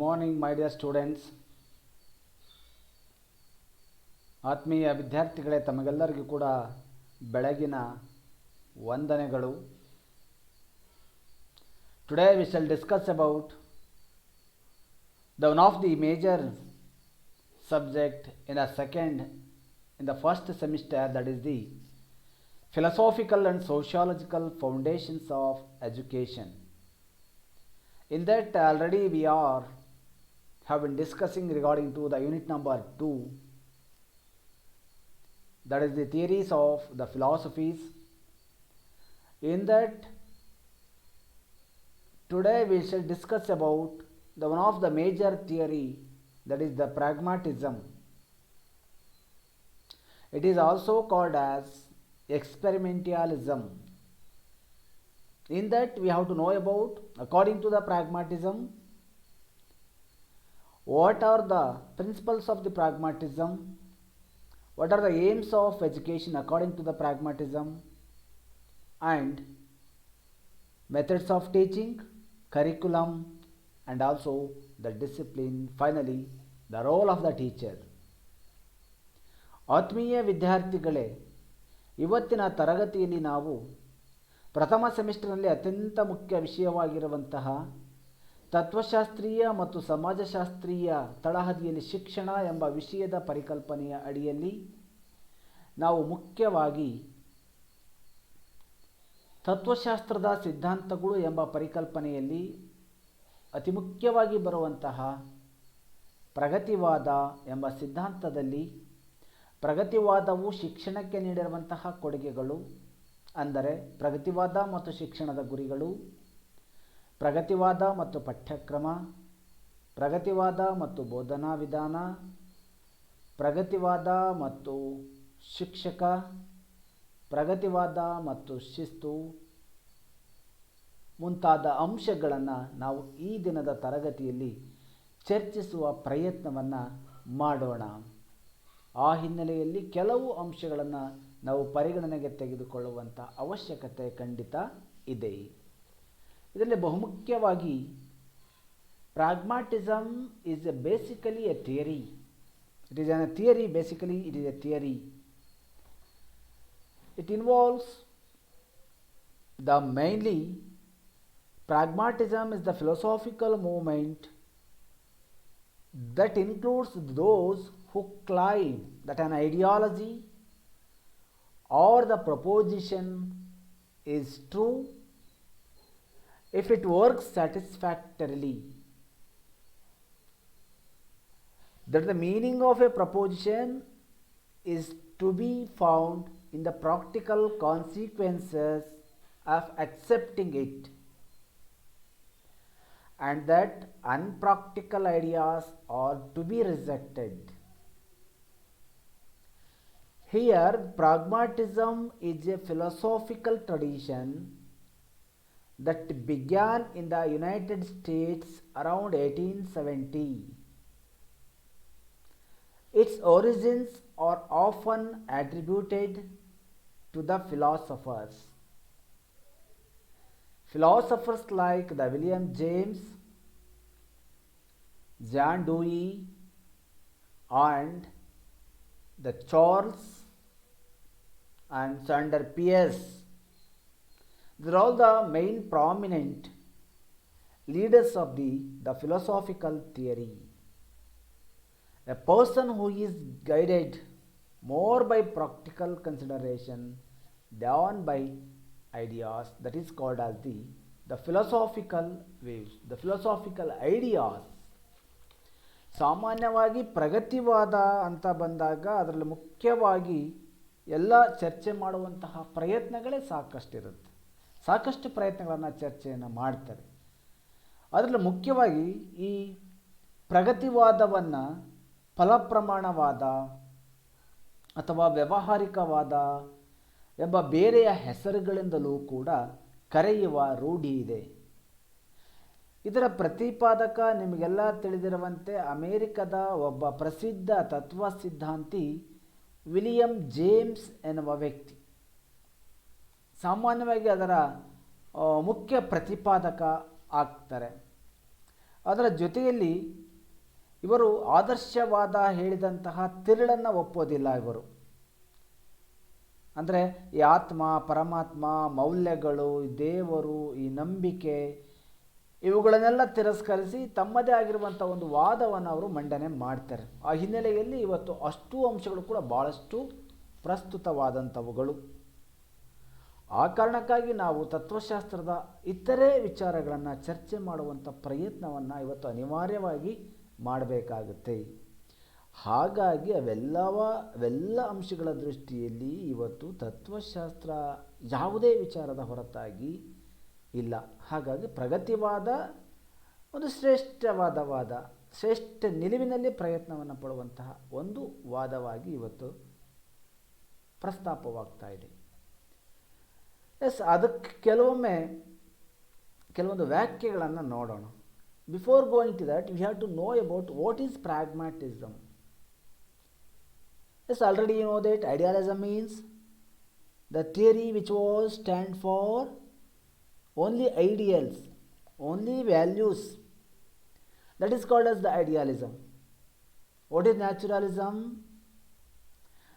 Morning my dear students. ಆತ್ಮೀಯ ವಿದ್ಯಾರ್ಥಿಗಳೇ, ತಮಗೆಲ್ಲರಿಗೂ ಕೂಡ ಬೆಳಗಿನ ವಂದನೆಗಳು. Today we shall discuss about one of the major subject in the first semester, that is the philosophical and sociological foundations of education. In that already we have been discussing regarding to the unit number 2, that is the theories of the philosophies. In that today we shall discuss about the one of the major theory, that is the pragmatism. It is also called as experimentalism. In that we have to know about, according to the pragmatism, what are the principles of the pragmatism, what are the aims of education according to the pragmatism, and methods of teaching, curriculum, and also the discipline, finally the role of the teacher. ಆತ್ಮೀಯ ವಿದ್ಯಾರ್ಥಿಗಳೇ, ಇವತ್ತಿನ ತರಗತಿಯಲ್ಲಿ ನಾವು ಪ್ರಥಮ ಸೆಮಿಸ್ಟರ್ನಲ್ಲಿ ಅತ್ಯಂತ ಮುಖ್ಯ ವಿಷಯವಾಗಿರುವಂತಹ ತತ್ವಶಾಸ್ತ್ರೀಯ ಮತ್ತು ಸಮಾಜಶಾಸ್ತ್ರೀಯ ತಳಹದಿಯಲ್ಲಿ ಶಿಕ್ಷಣ ಎಂಬ ವಿಷಯದ ಪರಿಕಲ್ಪನೆಯ ಅಡಿಯಲ್ಲಿ ನಾವು ಮುಖ್ಯವಾಗಿ ತತ್ವಶಾಸ್ತ್ರದ ಸಿದ್ಧಾಂತಗಳು ಎಂಬ ಪರಿಕಲ್ಪನೆಯಲ್ಲಿ ಅತಿ ಮುಖ್ಯವಾಗಿ ಬರುವಂತಹ ಪ್ರಗತಿವಾದ ಎಂಬ ಸಿದ್ಧಾಂತದಲ್ಲಿ ಪ್ರಗತಿವಾದವು ಶಿಕ್ಷಣಕ್ಕೆ ನೀಡಿರುವಂತಹ ಕೊಡುಗೆಗಳು, ಅಂದರೆ ಪ್ರಗತಿವಾದ ಮತ್ತು ಶಿಕ್ಷಣದ ಗುರಿಗಳು, ಪ್ರಗತಿವಾದ ಮತ್ತು ಪಠ್ಯಕ್ರಮ, ಪ್ರಗತಿವಾದ ಮತ್ತು ಬೋಧನಾ ವಿಧಾನ, ಪ್ರಗತಿವಾದ ಮತ್ತು ಶಿಕ್ಷಕ, ಪ್ರಗತಿವಾದ ಮತ್ತು ಶಿಸ್ತು ಮುಂತಾದ ಅಂಶಗಳನ್ನು ನಾವು ಈ ದಿನದ ತರಗತಿಯಲ್ಲಿ ಚರ್ಚಿಸುವ ಪ್ರಯತ್ನವನ್ನು ಮಾಡೋಣ. ಆ ಹಿನ್ನೆಲೆಯಲ್ಲಿ ಕೆಲವು ಅಂಶಗಳನ್ನು ನಾವು ಪರಿಗಣನೆಗೆ ತೆಗೆದುಕೊಳ್ಳುವಂಥ ಅವಶ್ಯಕತೆ ಖಂಡಿತ ಇದೆ. ಇದರಲ್ಲಿ ಬಹುಮುಖ್ಯವಾಗಿ pragmatism is basically a theory. It is an theory. Basically it is a theory. It involves the mainly pragmatism is the philosophical movement that includes those who claim that an ideology or the proposition is true if it works satisfactorily. That the meaning of a proposition is to be found in the practical consequences of accepting it, and that unpractical ideas are to be rejected. Here, pragmatism is a philosophical tradition that began in the United States around 1870. Its origins are often attributed to the philosophers. Philosophers like the William James, John Dewey, and the Charles and Sander Peirce. They are all the main prominent leaders of the philosophical theory. A person who is guided more by practical consideration than by ideas, that is called as the philosophical views, the philosophical ideas. ಸಾಮಾನ್ಯವಾಗಿ ಪ್ರಗತಿವಾದ ಅಂತ ಬಂದಾಗ ಅದರಲ್ಲಿ ಮುಖ್ಯವಾಗಿ ಎಲ್ಲ ಚರ್ಚೆ ಮಾಡುವಂತಹ ಪ್ರಯತ್ನಗಳೇ ಸಾಕಷ್ಟಿರುತ್ತೆ. ಸಾಕಷ್ಟು ಪ್ರಯತ್ನಗಳನ್ನು ಚರ್ಚೆಯನ್ನು ಮಾಡ್ತಾರೆ. ಅದರಲ್ಲಿ ಮುಖ್ಯವಾಗಿ ಈ ಪ್ರಗತಿವಾದವನ್ನು ಫಲಪ್ರಮಾಣವಾದ ಅಥವಾ ವ್ಯಾವಹಾರಿಕವಾದ ಎಂಬ ಬೇರೆಯ ಹೆಸರುಗಳಿಂದಲೂ ಕೂಡ ಕರೆಯುವ ರೂಢಿ ಇದೆ. ಇದರ ಪ್ರತಿಪಾದಕ ನಿಮಗೆಲ್ಲ ತಿಳಿದಿರುವಂತೆ ಅಮೇರಿಕದ ಒಬ್ಬ ಪ್ರಸಿದ್ಧ ತತ್ವ ಸಿದ್ಧಾಂತಿ ವಿಲಿಯಂ ಜೇಮ್ಸ್ ಎನ್ನುವ ವ್ಯಕ್ತಿ. ಸಾಮಾನ್ಯವಾಗಿ ಅದರ ಮುಖ್ಯ ಪ್ರತಿಪಾದಕ ಆಗ್ತಾರೆ. ಅದರ ಜೊತೆಯಲ್ಲಿ ಇವರು ಆದರ್ಶವಾದ ಹೇಳಿದಂತಹ ತಿರುಳನ್ನು ಒಪ್ಪೋದಿಲ್ಲ ಇವರು. ಅಂದರೆ ಈ ಆತ್ಮ, ಪರಮಾತ್ಮ, ಮೌಲ್ಯಗಳು, ದೇವರು, ಈ ನಂಬಿಕೆ ಇವುಗಳನ್ನೆಲ್ಲ ತಿರಸ್ಕರಿಸಿ ತಮ್ಮದೇ ಆಗಿರುವಂಥ ಒಂದು ವಾದವನ್ನು ಅವರು ಮಂಡನೆ ಮಾಡ್ತಾರೆ. ಆ ಹಿನ್ನೆಲೆಯಲ್ಲಿ ಇವತ್ತು ಅಷ್ಟೂ ಅಂಶಗಳು ಕೂಡ ಭಾಳಷ್ಟು ಪ್ರಸ್ತುತವಾದಂಥವುಗಳು. ಆ ಕಾರಣಕ್ಕಾಗಿ ನಾವು ತತ್ವಶಾಸ್ತ್ರದ ಇತರೆ ವಿಚಾರಗಳನ್ನು ಚರ್ಚೆ ಮಾಡುವಂಥ ಪ್ರಯತ್ನವನ್ನು ಇವತ್ತು ಅನಿವಾರ್ಯವಾಗಿ ಮಾಡಬೇಕಾಗುತ್ತೆ. ಹಾಗಾಗಿ ಅವೆಲ್ಲ ಅಂಶಗಳ ದೃಷ್ಟಿಯಲ್ಲಿ ಇವತ್ತು ತತ್ವಶಾಸ್ತ್ರ ಯಾವುದೇ ವಿಚಾರದ ಹೊರತಾಗಿ ಇಲ್ಲ. ಹಾಗಾಗಿ ಪ್ರಗತಿವಾದ ಒಂದು ಶ್ರೇಷ್ಠವಾದ ವಾದ, ಶ್ರೇಷ್ಠ ನಿಲುವಿನಲ್ಲಿ ಪ್ರಯತ್ನವನ್ನು ಪಡುವಂತಹ ಒಂದು ವಾದವಾಗಿ ಇವತ್ತು ಪ್ರಸ್ತಾಪವಾಗ್ತಾ ಇದೆ. ಅದಕ್ಕೆ ಕೆಲವೊಂದು ವ್ಯಾಖ್ಯೆಗಳನ್ನು ನೋಡೋಣ. Before going to that we have to know about what is pragmatism. Already you know that idealism means the theory which was stand for only ideals, only values. That is called as the idealism. What is naturalism?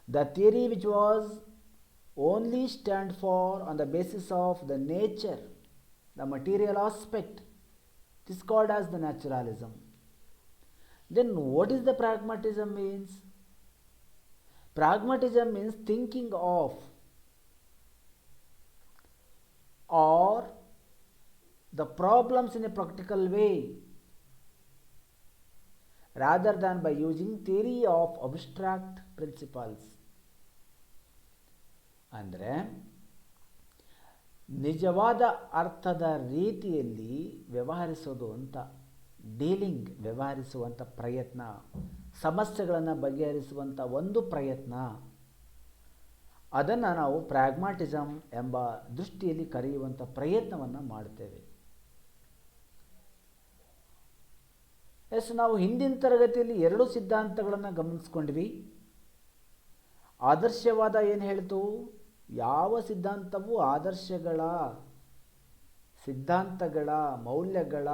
The theory which was only stand for on the basis of the nature, the material aspect. It is called as the naturalism. Then what is the pragmatism means? Pragmatism means thinking of or the problems in a practical way rather than by using theory of abstract principles. ಅಂದರೆ ನಿಜವಾದ ಅರ್ಥದ ರೀತಿಯಲ್ಲಿ ವ್ಯವಹರಿಸೋದು ಅಂತ, ವ್ಯವಹರಿಸುವಂಥ ಪ್ರಯತ್ನ, ಸಮಸ್ಯೆಗಳನ್ನು ಬಗೆಹರಿಸುವಂಥ ಒಂದು ಪ್ರಯತ್ನ, ಅದನ್ನು ನಾವು ಪ್ರಾಗ್ಮಾಟಿಸಮ್ ಎಂಬ ದೃಷ್ಟಿಯಲ್ಲಿ ಕರೆಯುವಂಥ ಪ್ರಯತ್ನವನ್ನು ಮಾಡ್ತೇವೆ. ನಾವು ಹಿಂದಿನ ತರಗತಿಯಲ್ಲಿ 2 ಸಿದ್ಧಾಂತಗಳನ್ನು ಗಮನಿಸ್ಕೊಂಡ್ವಿ. ಆದರ್ಶವಾದ ಏನು ಹೇಳ್ತು? ಯಾವ ಸಿದ್ಧಾಂತವು ಸಿದ್ಧಾಂತಗಳ ಮೌಲ್ಯಗಳ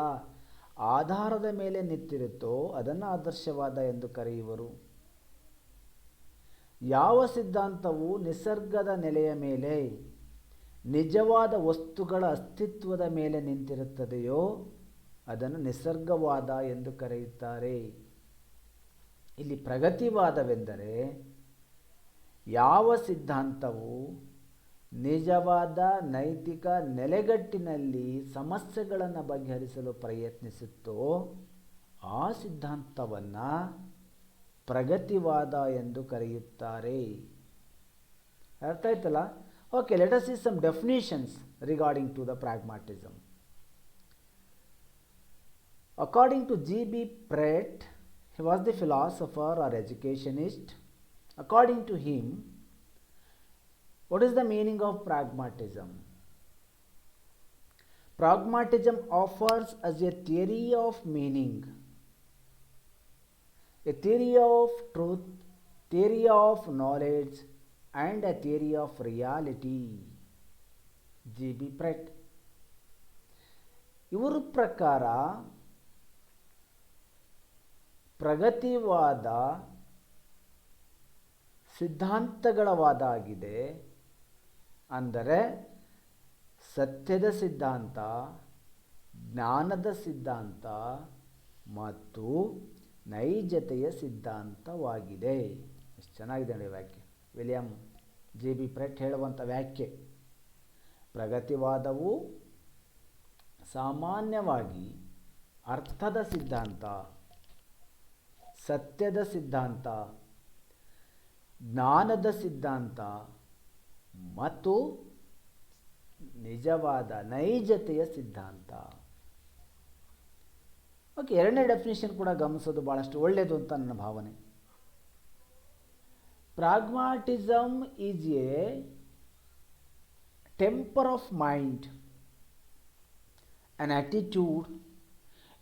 ಆಧಾರದ ಮೇಲೆ ನಿಂತಿರುತ್ತೋ ಅದನ್ನು ಆದರ್ಶವಾದ ಎಂದು ಕರೆಯುವರು. ಯಾವ ಸಿದ್ಧಾಂತವು ನಿಸರ್ಗದ ನೆಲೆಯ ಮೇಲೆ, ನಿಜವಾದ ವಸ್ತುಗಳ ಅಸ್ತಿತ್ವದ ಮೇಲೆ ನಿಂತಿರುತ್ತದೆಯೋ ಅದನ್ನು ನಿಸರ್ಗವಾದ ಎಂದು ಕರೆಯುತ್ತಾರೆ. ಇಲ್ಲಿ ಪ್ರಗತಿವಾದವೆಂದರೆ ಯಾವ ಸಿದ್ಧಾಂತವು ನಿಜವಾದ ನೈತಿಕ ನೆಲೆಗಟ್ಟಿನಲ್ಲಿ ಸಮಸ್ಯೆಗಳನ್ನು ಬಗೆಹರಿಸಲು ಪ್ರಯತ್ನಿಸುತ್ತೋ ಆ ಸಿದ್ಧಾಂತವನ್ನು ಪ್ರಗತಿವಾದ ಎಂದು ಕರೆಯುತ್ತಾರೆ. ಅರ್ಥ ಆಯ್ತಲ್ಲ? Okay, let us see some definitions regarding to the pragmatism. According to G.B. Pratt, he was the philosopher or educationist. According to him, what is the meaning of pragmatism? Pragmatism offers us a theory of meaning, a theory of truth, theory of knowledge, and a theory of reality. G.B. Pratt. ಇವರ ಪ್ರಕಾರ ಪ್ರಗತಿವಾದ ಸಿದ್ಧಾಂತಗಳ ವಾದ ಆಗಿದೆ. ಅಂದರೆ ಸತ್ಯದ ಸಿದ್ಧಾಂತ, ಜ್ಞಾನದ ಸಿದ್ಧಾಂತ ಮತ್ತು ನೈಜತೆಯ ಸಿದ್ಧಾಂತವಾಗಿದೆ. ಎಷ್ಟು ಚೆನ್ನಾಗಿದೆ ನೋಡಿ ವ್ಯಾಖ್ಯೆ. William G.B. ಪ್ರೆಟ್ ಹೇಳುವಂಥ ವ್ಯಾಖ್ಯೆ. ಪ್ರಗತಿವಾದವು ಸಾಮಾನ್ಯವಾಗಿ ಅರ್ಥದ ಸಿದ್ಧಾಂತ, ಸತ್ಯದ ಸಿದ್ಧಾಂತ, ಜ್ಞಾನದ ಸಿದ್ಧಾಂತ ಮತ್ತು ನಿಜವಾದ ನೈಜತೆಯ ಸಿದ್ಧಾಂತ. ಓಕೆ, ಎರಡನೇ ಡೆಫಿನಿಷನ್ ಕೂಡ ಗಮನಿಸೋದು ಭಾಳಷ್ಟು ಒಳ್ಳೆಯದು ಅಂತ ನನ್ನ ಭಾವನೆ. Pragmatism is a temper of mind, an attitude.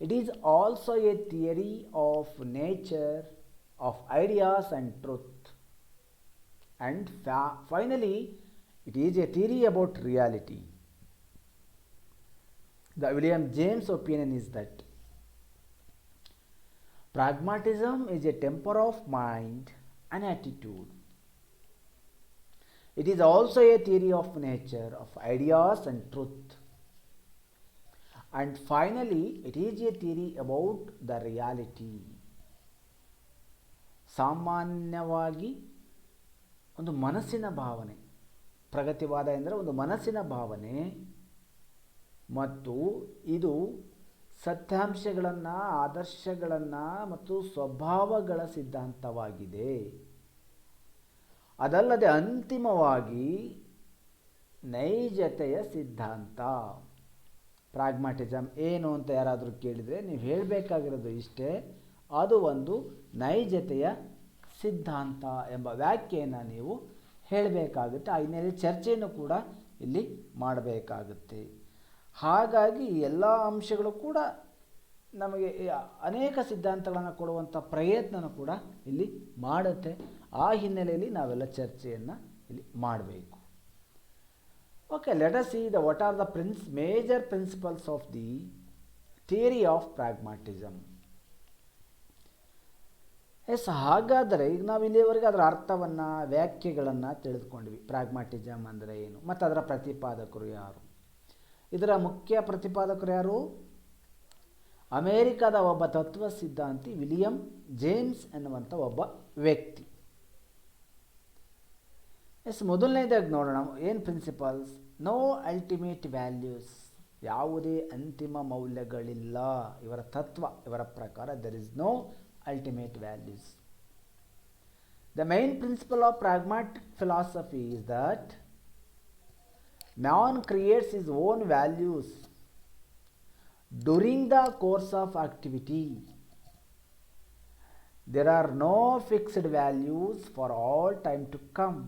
It is also a theory of nature, of ideas and truth. And finally, it is a theory about reality. The William James opinion is that Pragmatism is a temper of mind and attitude. It is also a theory of nature, of ideas and truth. And finally, it is a theory about the reality. ಸಾಮಾನ್ಯವಾಗಿ ಒಂದು ಮನಸ್ಸಿನ ಭಾವನೆ, ಪ್ರಗತಿವಾದ ಎಂದರೆ ಒಂದು ಮನಸ್ಸಿನ ಭಾವನೆ, ಮತ್ತು ಇದು ಸತ್ಯಾಂಶಗಳನ್ನು, ಆದರ್ಶಗಳನ್ನು ಮತ್ತು ಸ್ವಭಾವಗಳ ಸಿದ್ಧಾಂತವಾಗಿದೆ. ಅದಲ್ಲದೆ ಅಂತಿಮವಾಗಿ ನೈಜತೆಯ ಸಿದ್ಧಾಂತ. ಪ್ರಾಗ್ಮ್ಯಾಟಿಸಮ್ ಏನು ಅಂತ ಯಾರಾದರೂ ಕೇಳಿದರೆ ನೀವು ಹೇಳಬೇಕಾಗಿರೋದು ಇಷ್ಟೇ, ಅದು ಒಂದು ನೈಜತೆಯ ಸಿದ್ಧಾಂತ ಎಂಬ ವ್ಯಾಖ್ಯೆಯನ್ನು ನೀವು ಹೇಳಬೇಕಾಗುತ್ತೆ. ಆ ಹಿನ್ನೆಲೆಯಲ್ಲಿ ಚರ್ಚೆಯನ್ನು ಕೂಡ ಇಲ್ಲಿ ಮಾಡಬೇಕಾಗುತ್ತೆ. ಹಾಗಾಗಿ ಎಲ್ಲ ಅಂಶಗಳು ಕೂಡ ನಮಗೆ ಅನೇಕ ಸಿದ್ಧಾಂತಗಳನ್ನು ಕೊಡುವಂಥ ಪ್ರಯತ್ನನೂ ಕೂಡ ಇಲ್ಲಿ ಮಾಡುತ್ತೆ. ಆ ಹಿನ್ನೆಲೆಯಲ್ಲಿ ನಾವೆಲ್ಲ ಚರ್ಚೆಯನ್ನು ಇಲ್ಲಿ ಮಾಡಬೇಕು. Okay, let us see what are the major principles of the theory of pragmatism. Yes, ಹಾಗಾದರೆ ಈಗ ನಾವು ಇಲ್ಲಿವರೆಗೆ ಅದರ ಅರ್ಥವನ್ನು, ವ್ಯಾಖ್ಯೆಗಳನ್ನು ತಿಳಿದುಕೊಂಡ್ವಿ. ಪ್ರಾಗ್ಮ್ಯಾಟಿಸಮ್ ಅಂದರೆ ಏನು ಮತ್ತು ಅದರ ಪ್ರತಿಪಾದಕರು ಯಾರು. ಇದರ ಮುಖ್ಯ ಪ್ರತಿಪಾದಕರು ಯಾರು? ಅಮೇರಿಕಾದ ಒಬ್ಬ ತತ್ವ ಸಿದ್ಧಾಂತಿ ವಿಲಿಯಂ ಜೇಮ್ಸ್ ಎನ್ನುವಂಥ ಒಬ್ಬ ವ್ಯಕ್ತಿ. ಎಸ್, ಮೊದಲನೇದಾಗಿ ನೋಡೋಣ ಏನು ಪ್ರಿನ್ಸಿಪಲ್ಸ್. ನೋ ಅಲ್ಟಿಮೇಟ್ ವ್ಯಾಲ್ಯೂಸ್, ಯಾವುದೇ ಅಂತಿಮ ಮೌಲ್ಯಗಳಿಲ್ಲ. ಇವರ ತತ್ವ, ಇವರ ಪ್ರಕಾರ there is no ultimate values. The main principle of pragmatic philosophy is that man creates his own values during the course of activity. There are no fixed values for all time to come.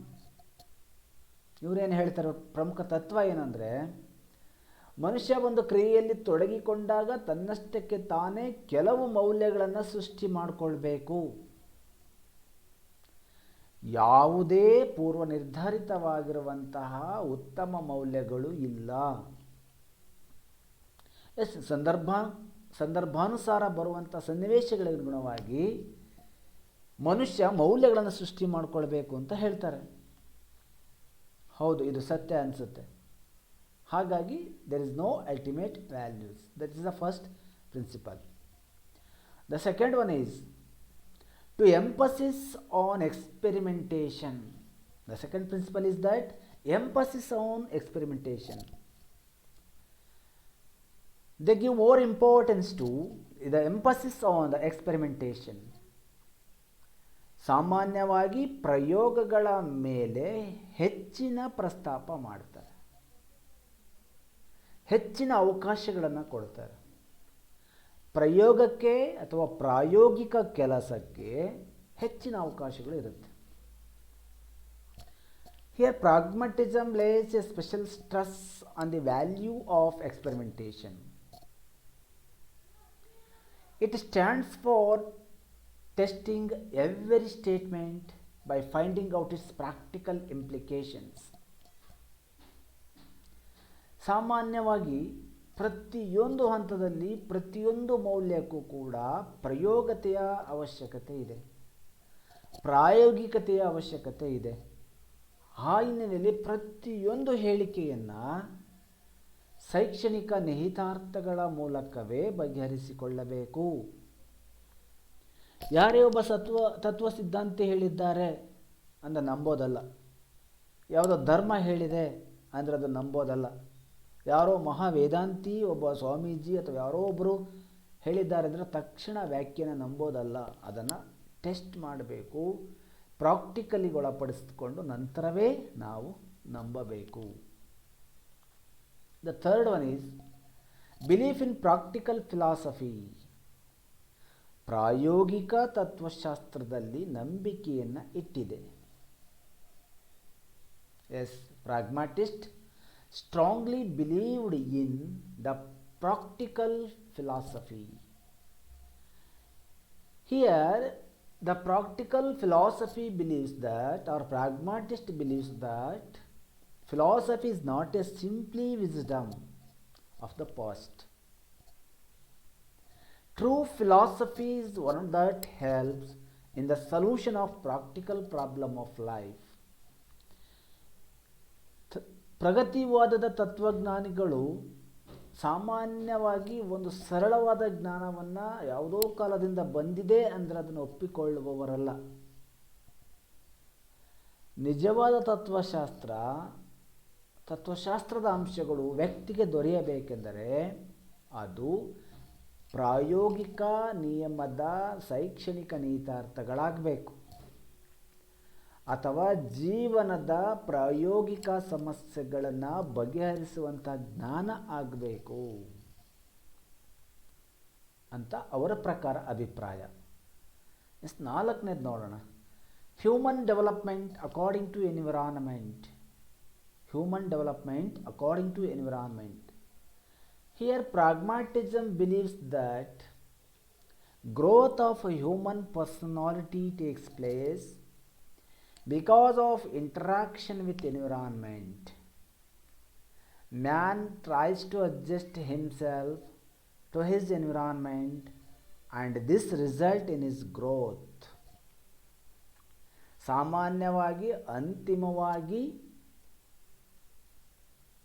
ಇವರೇನು ಹೇಳ್ತಾರೆ, ಪ್ರಮುಖ ತತ್ವ ಏನಂದರೆ, ಮನುಷ್ಯ ಒಂದು ಕ್ರಿಯೆಯಲ್ಲಿ ತೊಡಗಿಕೊಂಡಾಗ ತನ್ನಷ್ಟಕ್ಕೆ ತಾನೇ ಕೆಲವು ಮೌಲ್ಯಗಳನ್ನು ಸೃಷ್ಟಿ ಮಾಡಿಕೊಳ್ಬೇಕು. ಯಾವುದೇ ಪೂರ್ವ ನಿರ್ಧಾರಿತವಾಗಿರುವಂತಹ ಉತ್ತಮ ಮೌಲ್ಯಗಳು ಇಲ್ಲ. ಎಸ್, ಸಂದರ್ಭಾನುಸಾರ ಬರುವಂಥ ಸನ್ನಿವೇಶಗಳಿಗನುಗುಣವಾಗಿ ಮನುಷ್ಯ ಮೌಲ್ಯಗಳನ್ನು ಸೃಷ್ಟಿ ಮಾಡಿಕೊಳ್ಬೇಕು ಅಂತ ಹೇಳ್ತಾರೆ. ಹೌದು, ಇದು ಸತ್ಯ ಅನಿಸುತ್ತೆ. ಹಾಗಾಗಿ there is no ultimate values. That is the first principle. The second one is to emphasis on experimentation. The second principle is that emphasis on experimentation. They give more importance to the emphasis on the experimentation. ಸಾಮಾನ್ಯವಾಗಿ ಪ್ರಯೋಗಗಳ ಮೇಲೆ ಹೆಚ್ಚಿನ ಪ್ರಸ್ತಾಪ ಮಾಡ್ತಾರೆ, ಹೆಚ್ಚಿನ ಅವಕಾಶಗಳನ್ನು ಕೊಡ್ತಾರೆ. ಪ್ರಯೋಗಕ್ಕೆ ಅಥವಾ ಪ್ರಾಯೋಗಿಕ ಕೆಲಸಕ್ಕೆ ಹೆಚ್ಚಿನ ಅವಕಾಶಗಳು ಇರುತ್ತೆ. Here pragmatism lays a special stress on the value of experimentation. It stands for testing every statement by finding out its practical implications. ಸಾಮಾನ್ಯವಾಗಿ ಪ್ರತಿಯೊಂದು ಹಂತದಲ್ಲಿ ಪ್ರತಿಯೊಂದು ಮೌಲ್ಯಕ್ಕೂ ಕೂಡ ಪ್ರಯೋಗತೆಯ ಅವಶ್ಯಕತೆ ಇದೆ, ಪ್ರಾಯೋಗಿಕತೆಯ ಅವಶ್ಯಕತೆ ಇದೆ. ಆ ಹಿನ್ನೆಲೆಯಲ್ಲಿ ಪ್ರತಿಯೊಂದು ಹೇಳಿಕೆಯನ್ನು ಶೈಕ್ಷಣಿಕ ನಿಹಿತಾರ್ಥಗಳ ಮೂಲಕವೇ ಬಗೆಹರಿಸಿಕೊಳ್ಳಬೇಕು. ಯಾರೇ ಒಬ್ಬ ತತ್ವ ಸಿದ್ಧಾಂತಿ ಹೇಳಿದ್ದಾರೆ ಅಂದರೆ ನಂಬೋದಲ್ಲ, ಯಾವುದೋ ಧರ್ಮ ಹೇಳಿದೆ ಅಂದರೆ ಅದು ನಂಬೋದಲ್ಲ, ಯಾರೋ ಮಹಾವೇದಾಂತಿ ಒಬ್ಬ ಸ್ವಾಮೀಜಿ ಅಥವಾ ಯಾರೋ ಒಬ್ಬರು ಹೇಳಿದ್ದಾರೆ ಅಂದರೆ ತಕ್ಷಣ ವ್ಯಾಖ್ಯಾನ ನಂಬೋದಲ್ಲ. ಅದನ್ನು ಟೆಸ್ಟ್ ಮಾಡಬೇಕು, ಪ್ರಾಕ್ಟಿಕಲಿಗೆ ಒಳಪಡಿಸಿಕೊಂಡು ನಂತರವೇ ನಾವು ನಂಬಬೇಕು. The third one is belief in practical philosophy. ಪ್ರಾಯೋಗಿಕ ತತ್ವಶಾಸ್ತ್ರದಲ್ಲಿ ನಂಬಿಕೆಯನ್ನು ಇಟ್ಟಿದೆ. Yes, pragmatist strongly believed in the practical philosophy. Here, the practical philosophy believes that, or pragmatist believes that, philosophy is not a simply wisdom of the past. True philosophy is one that helps in the solution of practical problem of life. ಪ್ರಗತಿವಾದದ ತತ್ವಜ್ಞಾನಿಗಳು ಸಾಮಾನ್ಯವಾಗಿ ಒಂದು ಸರಳವಾದ ಜ್ಞಾನವನ್ನು ಯಾವುದೋ ಕಾಲದಿಂದ ಬಂದಿದೆ ಅಂದರೆ ಅದನ್ನು ಒಪ್ಪಿಕೊಳ್ಳುವವರಲ್ಲ. ನಿಜವಾದ ತತ್ವಶಾಸ್ತ್ರದ ಅಂಶಗಳು ವ್ಯಕ್ತಿಗೆ ದೊರೆಯಬೇಕೆಂದರೆ ಅದು ಪ್ರಾಯೋಗಿಕ ನಿಯಮದ ಶೈಕ್ಷಣಿಕ ನೀತಾರ್ಥಗಳಾಗಬೇಕು ಅಥವಾ ಜೀವನದ ಪ್ರಾಯೋಗಿಕ ಸಮಸ್ಯೆಗಳನ್ನು ಬಗೆಹರಿಸುವಂಥ ಜ್ಞಾನ ಆಗಬೇಕು ಅಂತ ಅವರ ಪ್ರಕಾರ ಅಭಿಪ್ರಾಯ. ನಾಲ್ಕನೇದು ನೋಡೋಣ. Human development according to environment. Human development according to environment. Here pragmatism believes that growth of a human personality takes place because of interaction with environment. Man tries to adjust himself to his environment and this result in his growth. ಸಾಮಾನ್ಯವಾಗಿ ಅಂತಿಮವಾಗಿ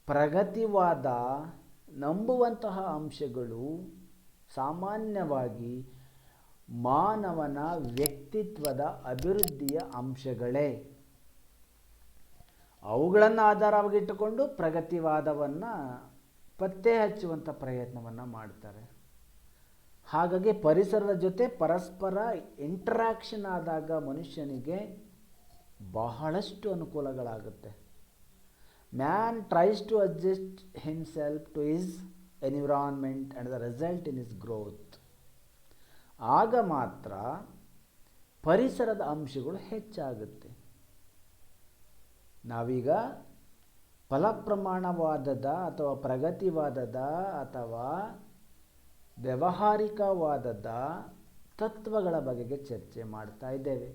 ಪ್ರಗತಿವಾದ ನಂಬುವಂತಹ ಅಂಶಗಳು ಸಾಮಾನ್ಯವಾಗಿ ಮಾನವನ ವ್ಯಕ್ತಿತ್ವದ ಅಭಿವೃದ್ಧಿಯ ಅಂಶಗಳೇ. ಅವುಗಳನ್ನು ಆಧಾರವಾಗಿಟ್ಟುಕೊಂಡು ಪ್ರಗತಿವಾದವನ್ನು ಪತ್ತೆ ಹಚ್ಚುವಂಥ ಪ್ರಯತ್ನವನ್ನು ಮಾಡ್ತಾರೆ. ಹಾಗಾಗಿ ಪರಿಸರದ ಜೊತೆ ಪರಸ್ಪರ ಇಂಟರಾಕ್ಷನ್ ಆದಾಗ ಮನುಷ್ಯನಿಗೆ ಬಹಳಷ್ಟು ಅನುಕೂಲಗಳಾಗುತ್ತೆ. Man tries to adjust himself to his environment and the result in his growth. ಆಗ ಮಾತ್ರ ಪರಿಸರದ ಅಂಶಗಳು ಹೆಚ್ಚಾಗುತ್ತೆ. ನಾವೀಗ ಫಲಪ್ರಮಾಣವಾದದ ಅಥವಾ ಪ್ರಗತಿವಾದದ ಅಥವಾ ವ್ಯಾವಹಾರಿಕವಾದದ ತತ್ವಗಳ ಬಗೆಗೆ ಚರ್ಚೆ ಮಾಡ್ತಾ ಇದ್ದೇವೆ.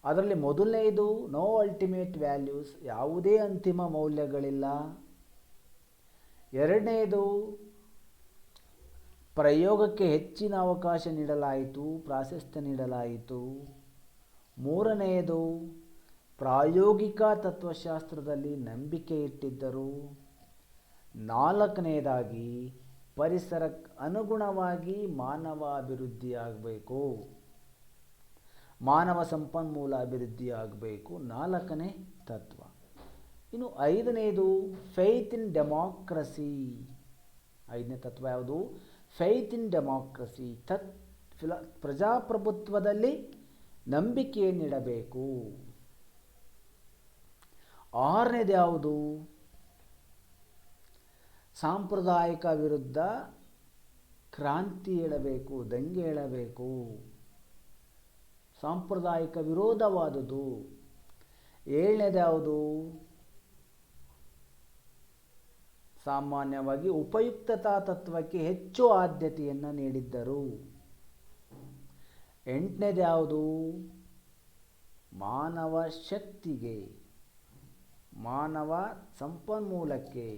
ಅದರಲ್ಲಿ ಮೊದಲನೆಯದು ನೋ ಅಲ್ಟಿಮೇಟ್ ವ್ಯಾಲ್ಯೂಸ್, ಯಾವುದೇ ಅಂತಿಮ ಮೌಲ್ಯಗಳಿಲ್ಲ. ಎರಡನೆಯದು ಪ್ರಯೋಗಕ್ಕೆ ಹೆಚ್ಚಿನ ಅವಕಾಶ ನೀಡಲಾಯಿತು, ಪ್ರಾಶಸ್ತ್ಯ ನೀಡಲಾಯಿತು. ಮೂರನೆಯದು ಪ್ರಾಯೋಗಿಕ ತತ್ವಶಾಸ್ತ್ರದಲ್ಲಿ ನಂಬಿಕೆ ಇಟ್ಟಿದ್ದರು. ನಾಲ್ಕನೆಯದಾಗಿ ಪರಿಸರಕ್ಕೆ ಅನುಗುಣವಾಗಿ ಮಾನವ ಅಭಿವೃದ್ಧಿಯಾಗಬೇಕು, ಮಾನವ ಸಂಪನ್ಮೂಲ ಅಭಿವೃದ್ಧಿ ಆಗಬೇಕು. ನಾಲ್ಕನೇ ತತ್ವ. ಇನ್ನು ಐದನೇದು ಫೇತ್ ಇನ್ ಡೆಮಾಕ್ರಸಿ. ಐದನೇ ತತ್ವ ಯಾವುದು? Faith in democracy. ಪ್ರಜಾಪ್ರಭುತ್ವದಲ್ಲಿ ನಂಬಿಕೆಯನ್ನಿಡಬೇಕು. ಆರನೇದು ಯಾವುದು? ಸಾಂಪ್ರದಾಯಿಕ ವಿರುದ್ಧ ಕ್ರಾಂತಿ ಏಳಬೇಕು, ದಂಗೆ ಏಳಬೇಕು. ಸಾಂಪ್ರದಾಯಿಕ ವಿರೋಧವಾದುದು. ಏಳನೇದು ಯಾವುದು? ಸಾಮಾನ್ಯವಾಗಿ ಉಪಯುಕ್ತತಾ ತತ್ವಕ್ಕೆ ಹೆಚ್ಚು ಆದ್ಯತೆಯನ್ನು ನೀಡಿದ್ದರು. ಎಂಟನೇದು ಯಾವುದು? ಮಾನವ ಶಕ್ತಿಗೆ, ಮಾನವ ಸಂಪನ್ಮೂಲಕ್ಕೆ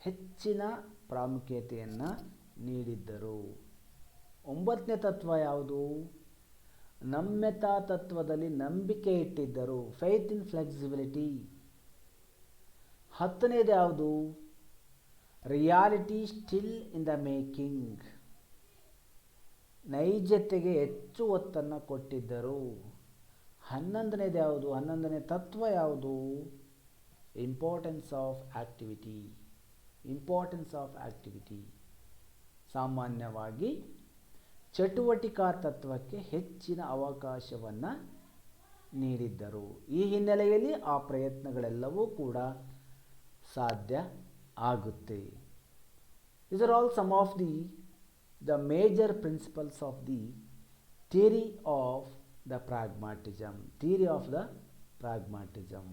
ಹೆಚ್ಚಿನ ಪ್ರಾಮುಖ್ಯತೆಯನ್ನು ನೀಡಿದ್ದರು. ಒಂಬತ್ತನೇ ತತ್ವ ಯಾವುದು? ನಮ್ಯತಾ ತತ್ವದಲ್ಲಿ ನಂಬಿಕೆ ಇಟ್ಟಿದ್ದರು, ಫೇತ್ ಇನ್ ಫ್ಲೆಕ್ಸಿಬಿಲಿಟಿ. ಹತ್ತನೇದು ಯಾವುದು? Reality still in the making, ನೈಜತೆಗೆ ಹೆಚ್ಚು ಒತ್ತನ್ನು ಕೊಟ್ಟಿದ್ದರು. ಹನ್ನೊಂದನೇದು ಯಾವುದು? ಹನ್ನೊಂದನೇ ತತ್ವ ಯಾವುದು? Importance of activity. Importance of activity. ಸಾಮಾನ್ಯವಾಗಿ ಚಟುವಟಿಕಾ ತತ್ವಕ್ಕೆ ಹೆಚ್ಚಿನ ಅವಕಾಶವನ್ನು ನೀಡಿದ್ದರು. ಈ ಹಿನ್ನೆಲೆಯಲ್ಲಿ ಆ ಪ್ರಯತ್ನಗಳೆಲ್ಲವೂ ಕೂಡ ಸಾಧ್ಯ ಆಗುತ್ತೆ. These are all some of the major principles of the theory of the pragmatism. Theory of the pragmatism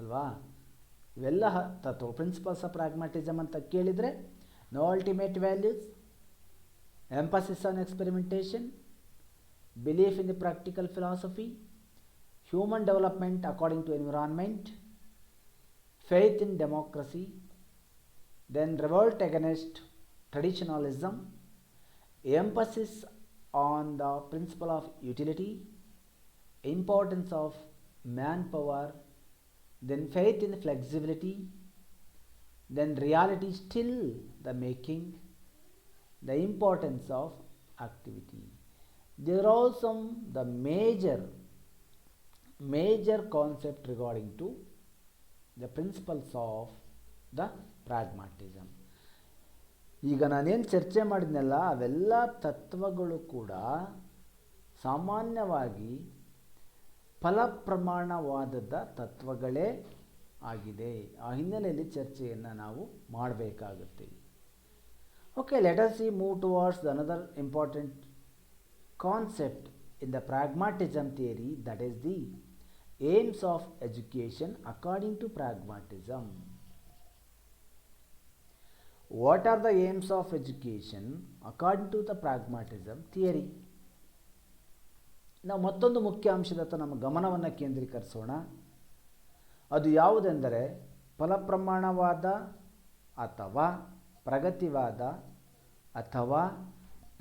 ಅಲ್ವಾ? ಇವೆಲ್ಲ ತತ್ವ ಪ್ರಿನ್ಸಿಪಲ್ಸ್ ಆಫ್ ಪ್ರಾಗ್ಮ್ಯಾಟಿಸಮ್ ಅಂತ ಕೇಳಿದರೆ no ultimate values, emphasis on experimentation, belief in the practical philosophy, human development according to environment, faith in democracy, then revolt against traditionalism, emphasis on the principle of utility, importance of manpower, then faith in flexibility, then reality still the making, the importance of activity. There are some the major concept regarding to the principles of the pragmatism. ಈಗ ನಾನೇನು ಚರ್ಚೆ ಮಾಡಿದ್ನಲ್ಲ ಅವೆಲ್ಲ ತತ್ವಗಳು ಕೂಡ ಸಾಮಾನ್ಯವಾಗಿ ಫಲಪ್ರಮಾಣವಾದದ ತತ್ವಗಳೇ ಆಗಿದೆ. ಆ ಹಿನ್ನೆಲೆಯಲ್ಲಿ ಚರ್ಚೆಯನ್ನು ನಾವು ಮಾಡಬೇಕಾಗುತ್ತೆ. Okay, let us C move towards another important concept in the pragmatism theory, that is the aims of education according to pragmatism. What are the aims of education according to the pragmatism theory? ನಾವು ಮತ್ತೊಂದು ಮುಖ್ಯ ಅಂಶದತ್ತ ನಮ್ಮ ಗಮನವನ್ನು ಕೇಂದ್ರೀಕರಿಸೋಣ. ಅದು ಯಾವುದೆಂದರೆ ಫಲಪ್ರಮಾಣವಾದ ಅಥವಾ ಪ್ರಗತಿವಾದ ಅಥವಾ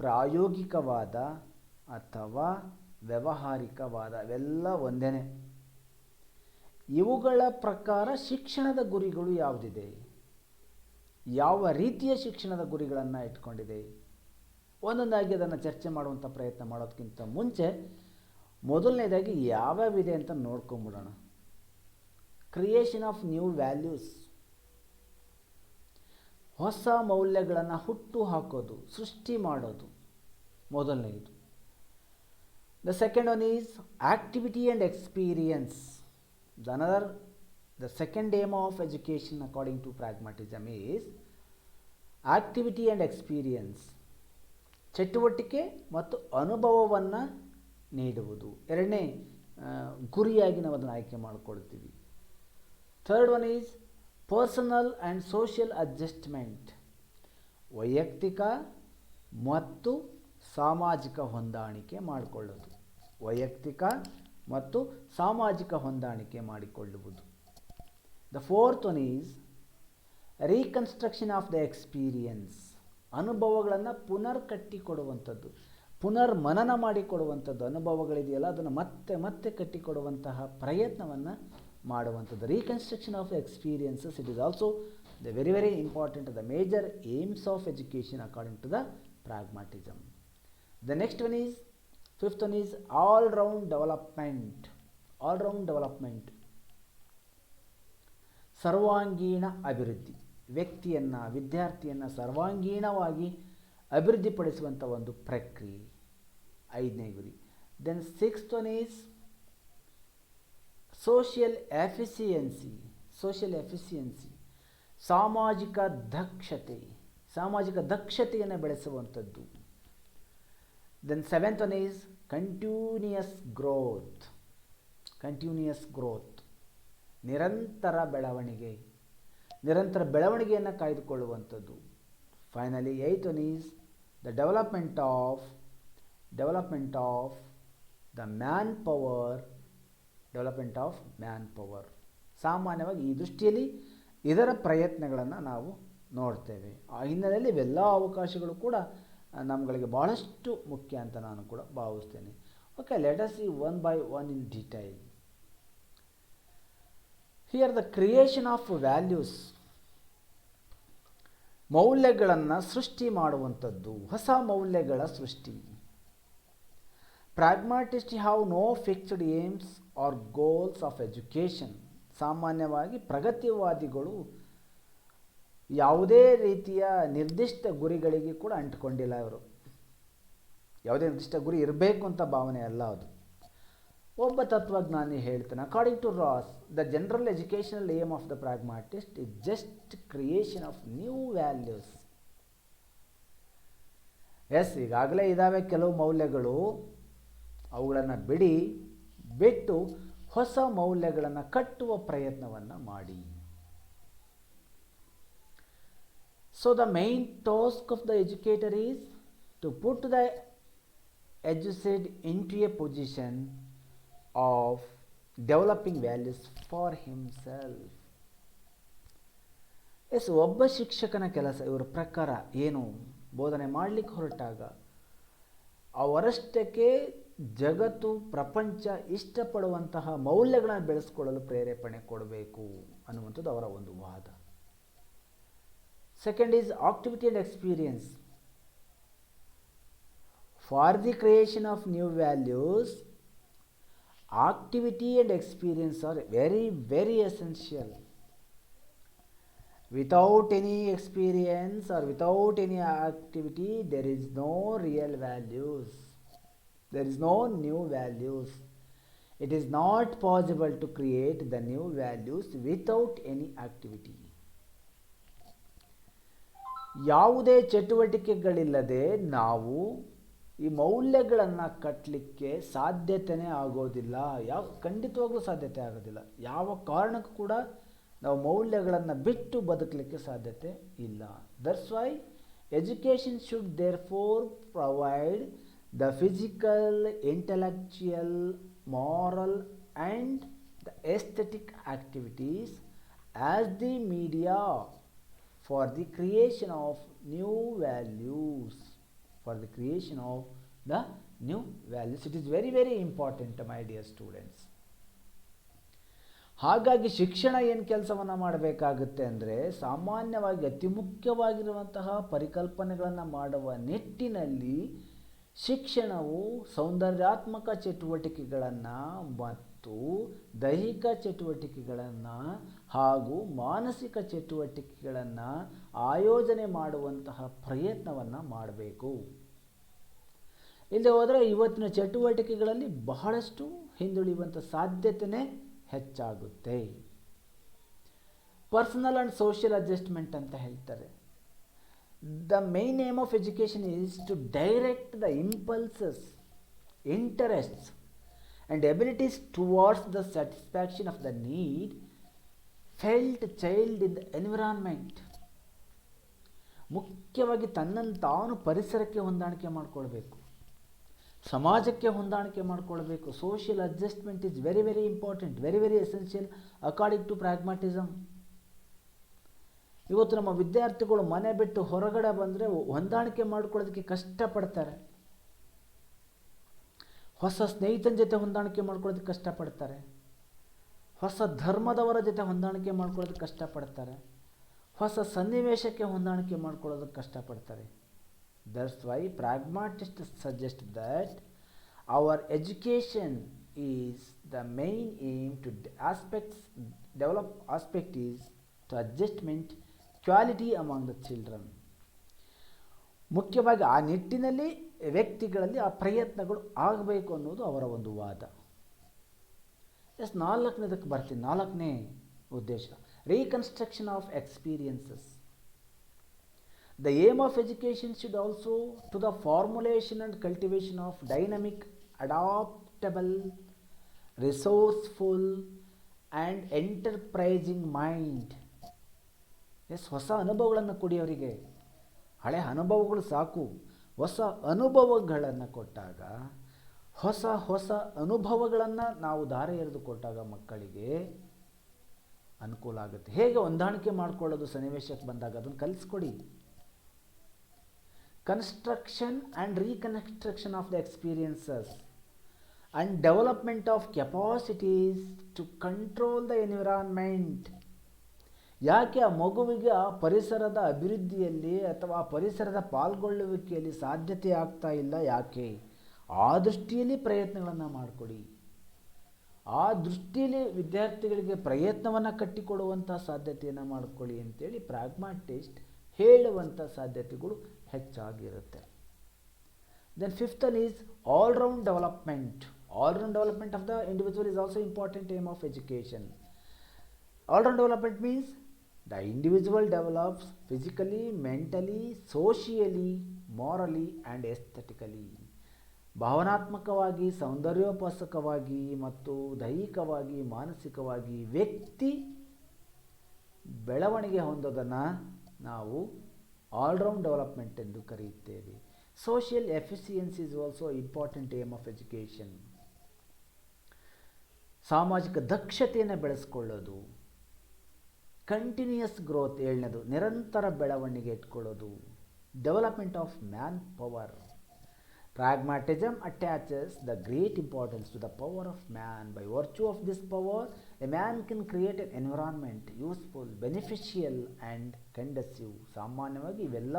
ಪ್ರಾಯೋಗಿಕವಾದ ಅಥವಾ ವ್ಯಾವಹಾರಿಕವಾದ ಇವೆಲ್ಲ ಒಂದೇನೆ. ಇವುಗಳ ಪ್ರಕಾರ ಶಿಕ್ಷಣದ ಗುರಿಗಳು ಯಾವುದಿದೆ, ಯಾವ ರೀತಿಯ ಶಿಕ್ಷಣದ ಗುರಿಗಳನ್ನು ಇಟ್ಕೊಂಡಿದೆ, ಒಂದೊಂದಾಗಿ ಅದನ್ನು ಚರ್ಚೆ ಮಾಡುವಂಥ ಪ್ರಯತ್ನ ಮಾಡೋದಕ್ಕಿಂತ ಮುಂಚೆ ಮೊದಲನೇದಾಗಿ ಯಾವ್ಯಾವಿದೆ ಅಂತ ನೋಡ್ಕೊಂಬಿಡೋಣ. ಕ್ರಿಯೇಷನ್ ಆಫ್ ನ್ಯೂ ವ್ಯಾಲ್ಯೂಸ್, ಹೊಸ ಮೌಲ್ಯಗಳನ್ನು ಹುಟ್ಟು ಹಾಕೋದು, ಸೃಷ್ಟಿ ಮಾಡೋದು ಮೊದಲನೇದು. The second one is activity and experience. The second aim of education according to pragmatism is activity and experience. ಚಟುವಟಿಕೆ ಮತ್ತು ಅನುಭವವನ್ನು ನೀಡುವುದು ಎರಡನೇ ಗುರಿಯಾಗಿ ನಾವು ಅದನ್ನು ಆಯ್ಕೆ ಮಾಡಿಕೊಳ್ತೀವಿ. Third one is personal and social adjustment, ವೈಯಕ್ತಿಕ ಮತ್ತು ಸಾಮಾಜಿಕ ಹೊಂದಾಣಿಕೆ ಮಾಡಿಕೊಳ್ಳೋದು, ವೈಯಕ್ತಿಕ ಮತ್ತು ಸಾಮಾಜಿಕ ಹೊಂದಾಣಿಕೆ ಮಾಡಿಕೊಳ್ಳುವುದು. The fourth one is reconstruction of the experience, ಅನುಭವಗಳನ್ನು ಪುನರ್ ಕಟ್ಟಿಕೊಡುವಂಥದ್ದು, ಪುನರ್ ಮನನ ಮಾಡಿಕೊಡುವಂಥದ್ದು. ಅನುಭವಗಳಿದೆಯಲ್ಲ ಅದನ್ನು ಮತ್ತೆ ಮತ್ತೆ ಕಟ್ಟಿಕೊಡುವಂತಹ ಪ್ರಯತ್ನವನ್ನು ಮಾಡುವಂಥದ್ದು. Reconstruction of experiences, it is also the very important, the major aims of education according to the pragmatism. The next one is fifth one is all round development, ಸರ್ವಾಂಗೀಣ ಅಭಿವೃದ್ಧಿ, ವ್ಯಕ್ತಿಯನ್ನು ವಿದ್ಯಾರ್ಥಿಯನ್ನು ಸರ್ವಾಂಗೀಣವಾಗಿ ಅಭಿವೃದ್ಧಿಪಡಿಸುವಂಥ ಒಂದು ಪ್ರಕ್ರಿಯೆ, ಐದನೇ ಗುರಿ. Then sixth one is social efficiency, ಸಾಮಾಜಿಕ ದಕ್ಷತೆಯನ್ನು ಬೆಳೆಸುವಂಥದ್ದು. Then seventh one is continuous growth, ನಿರಂತರ ಬೆಳವಣಿಗೆಯನ್ನು ಕಾಯ್ದುಕೊಳ್ಳುವಂಥದ್ದು. Finally eighth one is the development of the man power. ಸಾಮಾನ್ಯವಾಗಿ ಈ ದೃಷ್ಟಿಯಲ್ಲಿ ಇದರ ಪ್ರಯತ್ನಗಳನ್ನು ನಾವು ನೋಡ್ತೇವೆ. ಆ ಹಿನ್ನೆಲೆಯಲ್ಲಿ ಇವೆಲ್ಲ ಅವಕಾಶಗಳು ಕೂಡ ನಮ್ಮಗಳಿಗೆ ಬಹಳಷ್ಟು ಮುಖ್ಯ ಅಂತ ನಾನು ಕೂಡ ಭಾವಿಸ್ತೇನೆ. Okay, let us see one by one in detail. Here the creation of values, ಮೌಲ್ಯಗಳನ್ನು ಸೃಷ್ಟಿ ಮಾಡುವಂಥದ್ದು, ಹೊಸ ಮೌಲ್ಯಗಳ ಸೃಷ್ಟಿ. Pragmatist have no fixed aims or goals of education. ಸಾಮಾನ್ಯವಾಗಿ ಪ್ರಗತಿವಾದಿಗಳು ಯಾವುದೇ ರೀತಿಯ ನಿರ್ದಿಷ್ಟ ಗುರಿಗಳಿಗೆ ಕೂಡ ಅಂಟಿಕೊಂಡಿಲ್ಲ. ಅವರು ಯಾವುದೇ ನಿರ್ದಿಷ್ಟ ಗುರಿ ಇರಬೇಕು ಅಂತ ಭಾವನೆ ಅಲ್ಲ ಅದು. ಒಬ್ಬ ತತ್ವಜ್ಞಾನಿ ಹೇಳ್ತಾನೆ, according to Ross, the general educational aim of the pragmatist is just creation of new values. Yes, ಈಗಾಗಲೇ ಇದ್ದಾವೆ ಕೆಲವು ಮೌಲ್ಯಗಳು, ಅವುಗಳನ್ನು ಬಿಟ್ಟು ಹೊಸ ಮೌಲ್ಯಗಳನ್ನು ಕಟ್ಟುವ ಪ್ರಯತ್ನವನ್ನು ಮಾಡಿ. So the main task of the educator is to put the ಎಜುಸೆಡ್ into a position of developing values for himself. ಒಬ್ಬ ಶಿಕ್ಷಕನ ಕೆಲಸ ಇವರ ಪ್ರಕಾರ ಏನು ಬೋಧನೆ ಮಾಡಲಿಕ್ಕೆ ಹೊರಟಾಗ ಅವರಷ್ಟಕ್ಕೆ ಜಗತ್ತು ಪ್ರಪಂಚ ಇಷ್ಟಪಡುವಂತಹ ಮೌಲ್ಯಗಳನ್ನು ಬೆಳೆಸ್ಕೊಳ್ಳಲು ಪ್ರೇರೇಪಣೆ ಕೊಡಬೇಕು ಅನ್ನುವಂಥದ್ದು ಅವರ ಒಂದು ವಾದ. Second is activity and experience. For the creation of new values, activity and experience are very, very essential. Without any experience or without any activity, there is no real values. There is no new values. It is not possible to create the new values without any activity. ಯಾವುದೇ ಚಟುವಟಿಕೆಗಳಿಲ್ಲದೆ ನಾವು ಈ ಮೌಲ್ಯಗಳನ್ನು ಕಟ್ಟಲಿಕ್ಕೆ ಸಾಧ್ಯತೆಯೇ ಆಗೋದಿಲ್ಲ. ಖಂಡಿತವಾಗ್ಲೂ ಸಾಧ್ಯತೆ ಆಗೋದಿಲ್ಲ. ಯಾವ ಕಾರಣಕ್ಕೂ ಕೂಡ ನಾವು ಮೌಲ್ಯಗಳನ್ನು ಬಿಟ್ಟು ಬದುಕಲಿಕ್ಕೆ ಸಾಧ್ಯತೆ ಇಲ್ಲ. That's why education should therefore provide the physical, intellectual, moral and the aesthetic activities as the media for the creation of new values. For the creation of the new values. It is very, very important, my dear students. ಹಾಗಾಗಿ ಶಿಕ್ಷಣ ಏನು ಕೆಲಸವನ್ನು ಮಾಡಬೇಕಾಗುತ್ತೆ ಅಂದರೆ, ಸಾಮಾನ್ಯವಾಗಿ ಅತಿ ಮುಖ್ಯವಾಗಿರುವಂತಹ ಪರಿಕಲ್ಪನೆಗಳನ್ನು ಮಾಡುವ ನಿಟ್ಟಿನಲ್ಲಿ ಶಿಕ್ಷಣವು ಸೌಂದರ್ಯಾತ್ಮಕ ಚಟುವಟಿಕೆಗಳನ್ನು ಮತ್ತು ದೈಹಿಕ ಚಟುವಟಿಕೆಗಳನ್ನು ಹಾಗೂ ಮಾನಸಿಕ ಚಟುವಟಿಕೆಗಳನ್ನು ಆಯೋಜನೆ ಮಾಡುವಂತಹ ಪ್ರಯತ್ನವನ್ನು ಮಾಡಬೇಕು. ಇಲ್ಲದೆ ಹೋದರೆ ಇವತ್ತಿನ ಚಟುವಟಿಕೆಗಳಲ್ಲಿ ಬಹಳಷ್ಟು ಹಿಂದುಳಿಯುವಂಥ ಸಾಧ್ಯತೆಯೇ ಹೆಚ್ಚಾಗುತ್ತೆ. ಪರ್ಸನಲ್ ಆ್ಯಂಡ್ ಸೋಷಿಯಲ್ ಅಡ್ಜಸ್ಟ್ಮೆಂಟ್ ಅಂತ ಹೇಳ್ತಾರೆ. The main aim of education is to direct the impulses, interests and abilities towards the satisfaction of the need felt child in the environment. ಮುಖ್ಯವಾಗಿ ತನ್ನನ್ನು ತಾನು ಪರಿಸರಕ್ಕೆ ಹೊಂದಾಣಿಕೆ ಮಾಡಿಕೊಳ್ಬೇಕು, ಸಮಾಜಕ್ಕೆ ಹೊಂದಾಣಿಕೆ ಮಾಡಿಕೊಳ್ಬೇಕು. Social adjustment is very, very important, very, very essential according to pragmatism. ಇವತ್ತು ನಮ್ಮ ವಿದ್ಯಾರ್ಥಿಗಳು ಮನೆ ಬಿಟ್ಟು ಹೊರಗಡೆ ಬಂದರೆ ಹೊಂದಾಣಿಕೆ ಮಾಡ್ಕೊಳ್ಳೋದಕ್ಕೆ ಕಷ್ಟಪಡ್ತಾರೆ. ಹೊಸ ಸ್ನೇಹಿತನ ಜೊತೆ ಹೊಂದಾಣಿಕೆ ಮಾಡ್ಕೊಳ್ಳೋದಕ್ಕೆ ಕಷ್ಟಪಡ್ತಾರೆ. ಹೊಸ ಧರ್ಮದವರ ಜೊತೆ ಹೊಂದಾಣಿಕೆ ಮಾಡ್ಕೊಳ್ಳೋದಕ್ಕೆ ಕಷ್ಟಪಡ್ತಾರೆ. ಹೊಸ ಸನ್ನಿವೇಶಕ್ಕೆ ಹೊಂದಾಣಿಕೆ ಮಾಡ್ಕೊಳ್ಳೋದಕ್ಕೆ ಕಷ್ಟಪಡ್ತಾರೆ. That's why pragmatist suggest that our education is the main aim to develop aspect is to adjustment quality among the children. ಮುಖ್ಯವಾಗಿ ಆ ನಿಟ್ಟಿನಲ್ಲಿ ವ್ಯಕ್ತಿಗಳಲ್ಲಿ ಆ ಪ್ರಯತ್ನಗಳು ಆಗಬೇಕು ಅನ್ನೋದು ಅವರ ಒಂದು ವಾದ. ನಾಲ್ಕನೇದಕ್ಕೆ ಬರ್ತೀನಿ. ನಾಲ್ಕನೇ ಉದ್ದೇಶ, reconstruction of experiences. The aim of education should also to the formulation and cultivation of dynamic, adaptable, resourceful and enterprising mind. ಹೊಸ ಅನುಭವಗಳನ್ನು ಕೊಡಿ ಅವರಿಗೆ. ಹಳೆ ಅನುಭವಗಳು ಸಾಕು. ಹೊಸ ಅನುಭವಗಳನ್ನು ಕೊಟ್ಟಾಗ, ಹೊಸ ಹೊಸ ಅನುಭವಗಳನ್ನು ನಾವು ದಾರಿ ಎರೆದು ಕೊಟ್ಟಾಗ ಮಕ್ಕಳಿಗೆ ಅನುಕೂಲ ಆಗುತ್ತೆ. ಹೇಗೆ ಹೊಂದಾಣಿಕೆ ಮಾಡಿಕೊಳ್ಳೋದು ಸನ್ನಿವೇಶಕ್ಕೆ ಬಂದಾಗ ಅದನ್ನು ಕಲಿಸ್ಕೊಡಿ. Construction and reconstruction of the experiences and development of capacities to control the environment. ಯಾಕೆ ಆ ಮಗುವಿಗೆ ಆ ಪರಿಸರದ ಅಭಿವೃದ್ಧಿಯಲ್ಲಿ ಅಥವಾ ಆ ಪರಿಸರದ ಪಾಲ್ಗೊಳ್ಳುವಿಕೆಯಲ್ಲಿ ಸಾಧ್ಯತೆ ಆಗ್ತಾ ಇಲ್ಲ, ಯಾಕೆ? ಆ ದೃಷ್ಟಿಯಲ್ಲಿ ಪ್ರಯತ್ನಗಳನ್ನು ಮಾಡಿಕೊಡಿ. ಆ ದೃಷ್ಟಿಯಲ್ಲಿ ವಿದ್ಯಾರ್ಥಿಗಳಿಗೆ ಪ್ರಯತ್ನವನ್ನು ಕಟ್ಟಿಕೊಡುವಂಥ ಸಾಧ್ಯತೆಯನ್ನು ಮಾಡಿಕೊಳ್ಳಿ ಅಂತೇಳಿ ಪ್ರಾಗ್ಮಾಟಿಸ್ಟ್ ಹೇಳುವಂಥ ಸಾಧ್ಯತೆಗಳು ಹೆಚ್ಚಾಗಿರುತ್ತೆ. Then fifth one is all round development. All round development of the individual is also important aim of education. All-round development means the individual develops physically, mentally, socially, morally and aesthetically. ಭಾವನಾತ್ಮಕವಾಗಿ, ಸೌಂದರ್ಯೋಪಾಸಕವಾಗಿ ಮತ್ತು ದೈಹಿಕವಾಗಿ, ಮಾನಸಿಕವಾಗಿ ವ್ಯಕ್ತಿ ಬೆಳವಣಿಗೆ ಹೊಂದೋದನ್ನು ನಾವು ಆಲ್ರೌಂಡ್ ಡೆವಲಪ್ಮೆಂಟ್ ಎಂದು ಕರೆಯುತ್ತೇವೆ. Social efficiency is also important aim of education. ಸಾಮಾಜಿಕ ದಕ್ಷತೆಯನ್ನು ಬೆಳೆಸ್ಕೊಳ್ಳೋದು, ಕಂಟಿನ್ಯೂಯಸ್ ಗ್ರೋತ್, ಏಳನೇದು ನಿರಂತರ ಬೆಳವಣಿಗೆ ಇಟ್ಕೊಳ್ಳೋದು. Development of man power. Pragmatism attaches the great importance to the power of man. By virtue of this power, a man can create an environment useful, beneficial and conducive. ಸಾಮಾನ್ಯವಾಗಿ ಇವೆಲ್ಲ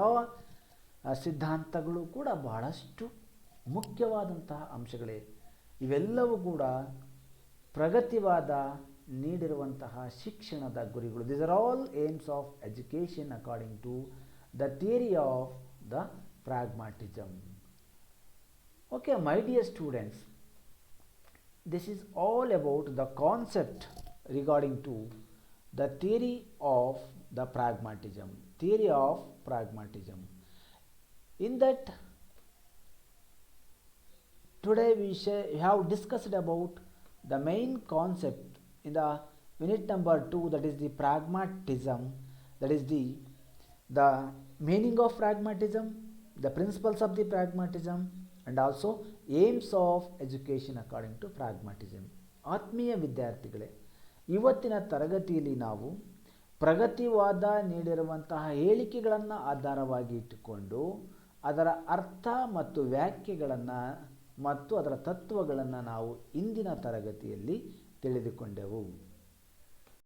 ಸಿದ್ಧಾಂತಗಳು ಕೂಡ ಬಹಳಷ್ಟು ಮುಖ್ಯವಾದಂತಹ ಅಂಶಗಳೇ. ಇವೆಲ್ಲವೂ ಕೂಡ ಪ್ರಗತಿವಾದ ನೀಡಿರುವಂತಹ ಶಿಕ್ಷಣದ ಗುರಿಗಳು. These are all aims of education according to the theory of the pragmatism. Okay, my dear students, this is all about the concept regarding to the theory of the pragmatism. Theory of pragmatism. In that, today we have discussed about the main concept in the unit number 2, that is the pragmatism, that is the meaning of pragmatism, the principles of the pragmatism, and also aims of education according to pragmatism. ಆತ್ಮೀಯ ವಿದ್ಯಾರ್ಥಿಗಳೇ, ಇವತ್ತಿನ ತರಗತಿಯಲ್ಲಿ ನಾವು ಪ್ರಗತಿವಾದ ನೀಡಿರುವಂತಹ ಹೇಳಿಕೆಗಳನ್ನು ಆಧಾರವಾಗಿ ಇಟ್ಟುಕೊಂಡು ಅದರ ಅರ್ಥ ಮತ್ತು ವ್ಯಾಖ್ಯೆಗಳನ್ನು ಮತ್ತು ಅದರ ತತ್ವಗಳನ್ನು ನಾವು ಇಂದಿನ ತರಗತಿಯಲ್ಲಿ ತಿಳಿದುಕೊಂಡೆವು.